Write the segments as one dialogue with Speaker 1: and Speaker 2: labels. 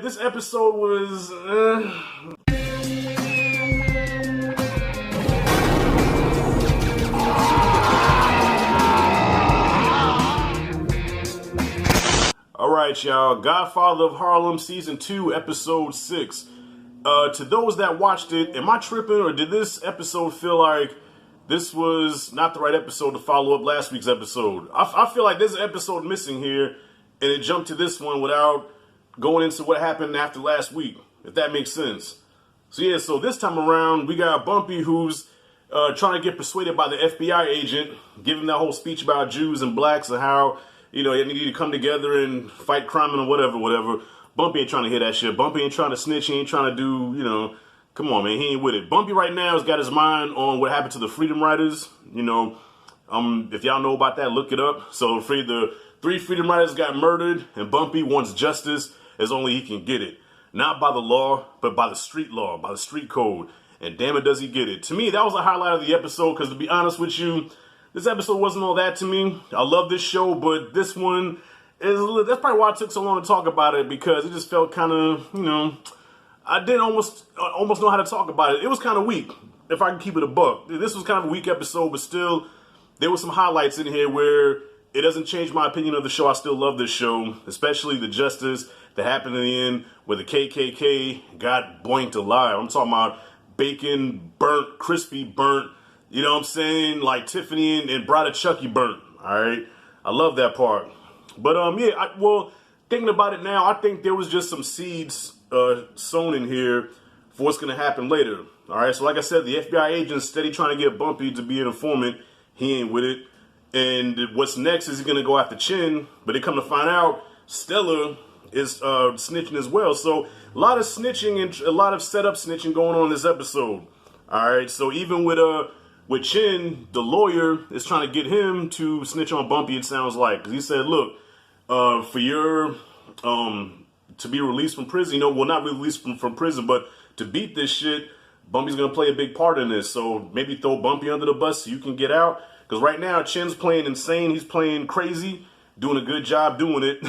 Speaker 1: this episode was... Alright, y'all. Godfather of Harlem, Season 2, Episode 6. To those that watched it, am I tripping, or did this episode feel like this was not the right episode to follow up last week's episode? I feel like there's an episode missing here, and it jumped to this one without going into what happened after last week, if that makes sense. So yeah, so this time around, we got Bumpy who's trying to get persuaded by the FBI agent, giving that whole speech about Jews and blacks and how, you know, they need to come together and fight crime and whatever. Bumpy ain't trying to hear that shit. Bumpy ain't trying to snitch. He ain't trying to do, you know, come on, man. He ain't with it. Bumpy right now has got his mind on what happened to the Freedom Riders. You know, if y'all know about that, look it up. So the 3 Freedom Riders got murdered, and Bumpy wants justice as only he can get it. Not by the law, but by the street law, by the street code. And damn it, does he get it. To me, that was the highlight of the episode, because to be honest with you, this episode wasn't all that to me. I love this show, but this one, that's probably why it took so long to talk about it, because it just felt kind of, you know, I didn't almost know how to talk about it. It was kind of weak, if I can keep it a buck. This was kind of a weak episode, but still, there were some highlights in here where it doesn't change my opinion of the show. I still love this show, especially the justice that happened in the end where the KKK got boinked alive. I'm talking about bacon burnt, crispy burnt, you know what I'm saying? Like Tiffany and Bride Chucky burnt, all right? I love that part. But, yeah, well, thinking about it now, I think there was just some seeds sown in here for what's going to happen later, all right? So like I said, the FBI agent's steady trying to get Bumpy to be an informant. He ain't with it. And what's next is he's going to go after Chin, but they come to find out Stella is snitching as well. So a lot of snitching and a lot of setup snitching going on in this episode, all right? So even with Chin, the lawyer is trying to get him to snitch on Bumpy, it sounds like. Because he said, look, for your, to be released from prison, you know, well, not released from prison, but to beat this shit, Bumpy's going to play a big part in this. So maybe throw Bumpy under the bus so you can get out. Because right now, Chin's playing insane. He's playing crazy, doing a good job doing it.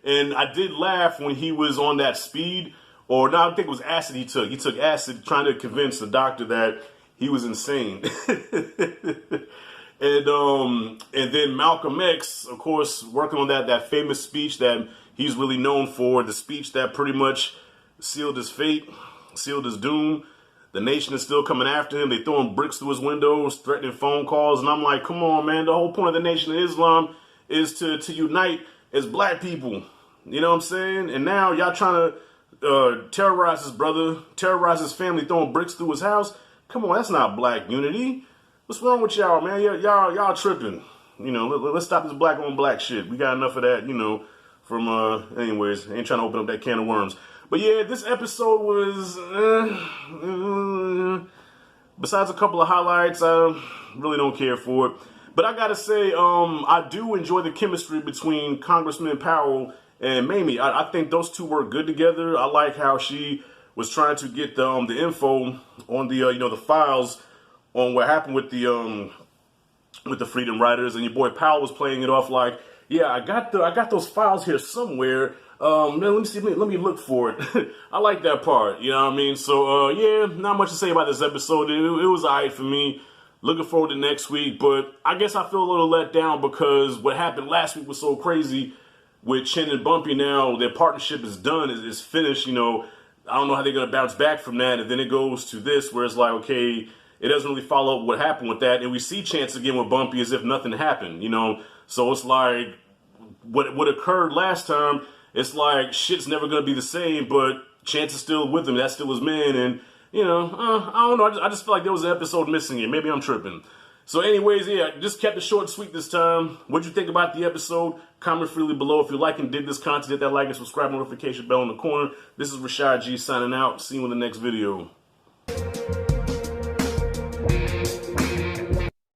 Speaker 1: And I did laugh when he was on that speed. Or, no, I think it was acid he took. He took acid trying to convince the doctor that he was insane. And then Malcolm X, of course, working on that famous speech that he's really known for, the speech that pretty much sealed his fate, sealed his doom. The nation is still coming after him. They throwing bricks through his windows, threatening phone calls. And I'm like, come on, man. The whole point of the Nation of Islam is to unite as black people. You know what I'm saying? And now y'all trying to terrorize his brother, terrorize his family, throwing bricks through his house. Come on, that's not black unity. What's wrong with y'all, man? Y'all tripping. You know, let's stop this black on black shit. We got enough of that, you know, from, anyways, ain't trying to open up that can of worms. But yeah, this episode was, besides a couple of highlights, I really don't care for it. But I gotta say, I do enjoy the chemistry between Congressman Powell and Mamie. I think those two work good together. I like how she was trying to get the info on the, you know, the files on what happened with the Freedom Riders, and your boy Powell was playing it off like, yeah, I got those files here somewhere. Man, let me see, let me look for it. I like that part, you know what I mean? So, yeah, not much to say about this episode. It was alright for me. Looking forward to next week, but I guess I feel a little let down because what happened last week was so crazy with Chin and Bumpy now. Their partnership is done, is finished, you know. I don't know how they're going to bounce back from that, and then it goes to this where it's like, okay, it doesn't really follow up what happened with that, and we see Chance again with Bumpy as if nothing happened, you know. So it's like, what occurred last time, it's like shit's never going to be the same, but Chance is still with him. That's still his man. And, you know, I don't know. I just feel like there was an episode missing here. Maybe I'm tripping. So anyways, yeah, just kept it short and sweet this time. What'd you think about the episode? Comment freely below. If you like and did this content, hit that like and subscribe notification bell in the corner. This is Rashad G signing out. See you in the next video.